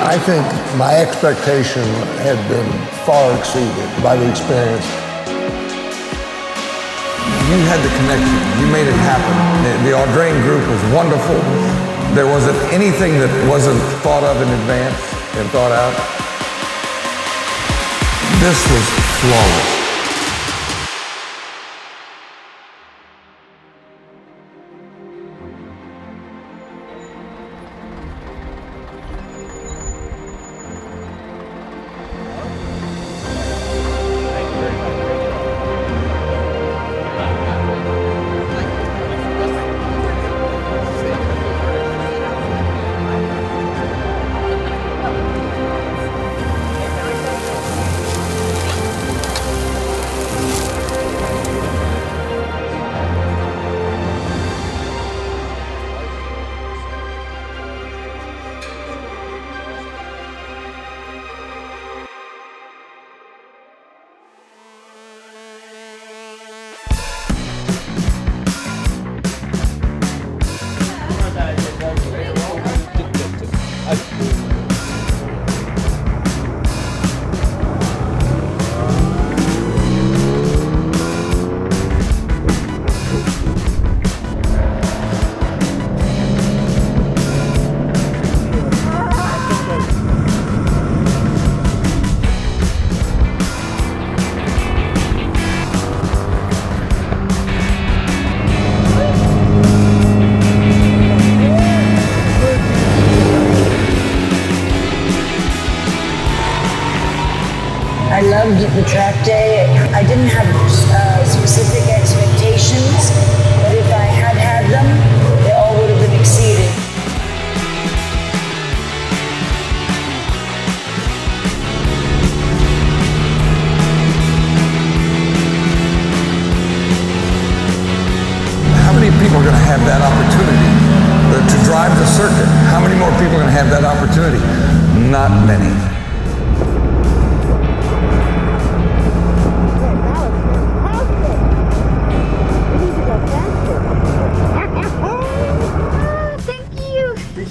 I think my expectation had been far exceeded by the experience. You had the connection. You made it happen. The Audrain group was wonderful. There wasn't anything that wasn't thought of in advance and thought out. This was flawless. I loved the track day. I didn't have specific expectations, but if I had had them, they all would have been exceeded. How many people are going to have that opportunity to drive the circuit? How many more people are going to have that opportunity? Not many.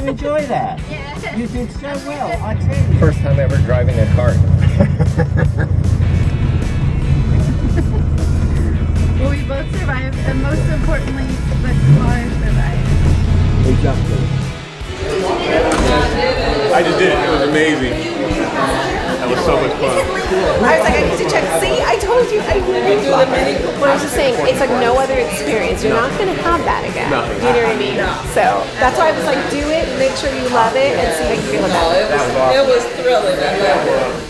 Enjoy that. Yeah. You did so well, I tell you. First time ever driving a kart. Well, we both survived, and most importantly, the car survived. Exactly. I just did it. It was amazing. That was so much fun. I was like, I need to check. See, I told you. I would do the mini. Well, I was just saying, it's like no other experience. You're not going to have that again. No. You know what I mean? So that's why I was like, do it, make sure you love it, and see how you feel about it. It was thrilling. I loved it.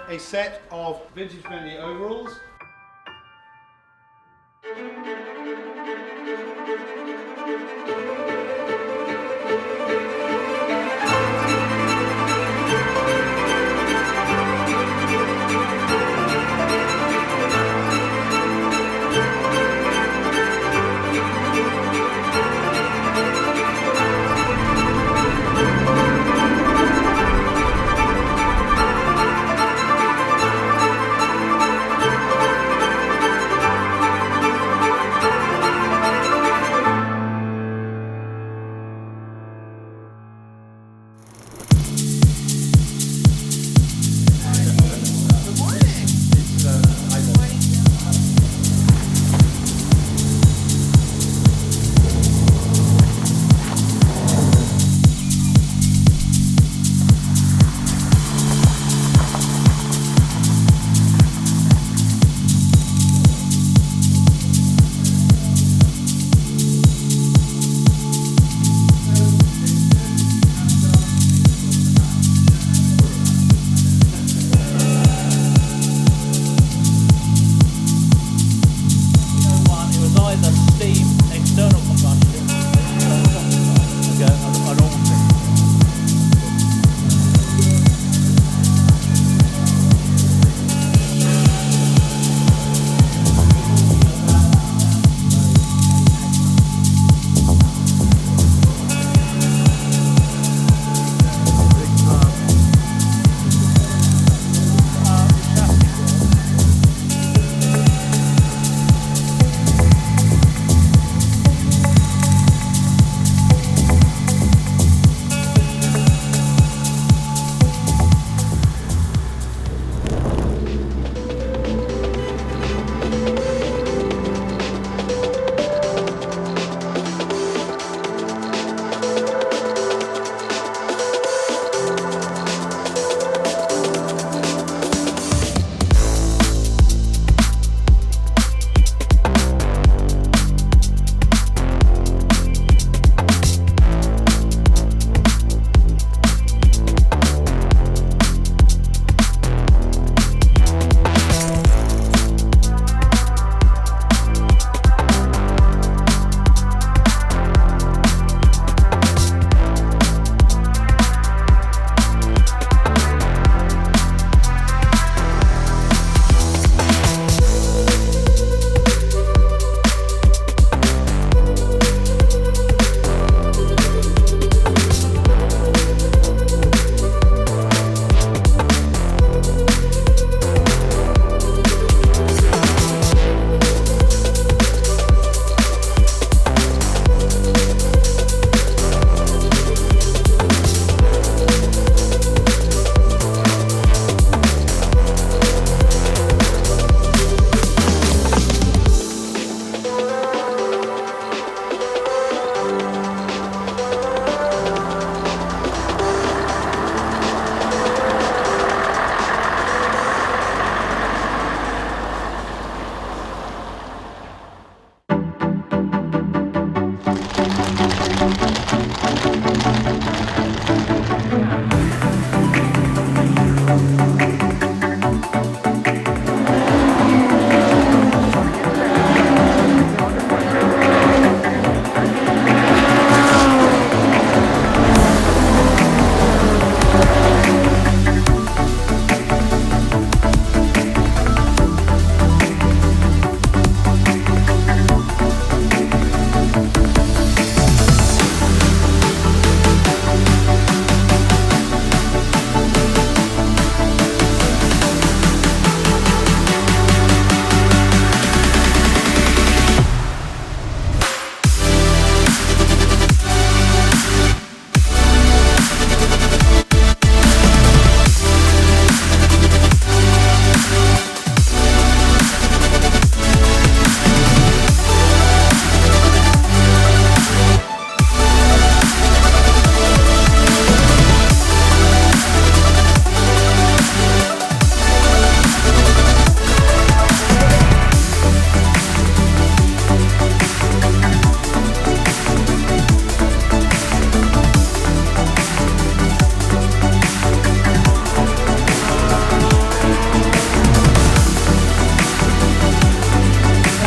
A set of vintage Bentley overalls.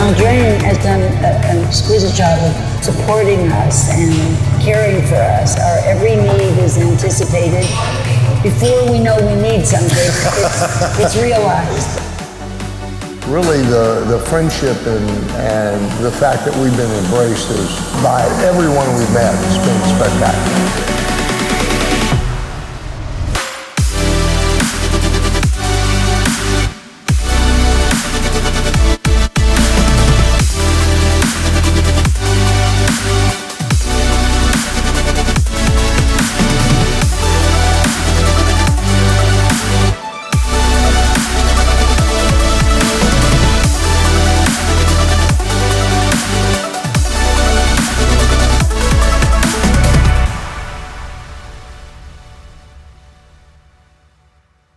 Audrain has done an exquisite job of supporting us and caring for us. Our every need is anticipated. Before we know we need something, it's realized. Really, the friendship and the fact that we've been embraced is by everyone we've met has been spectacular.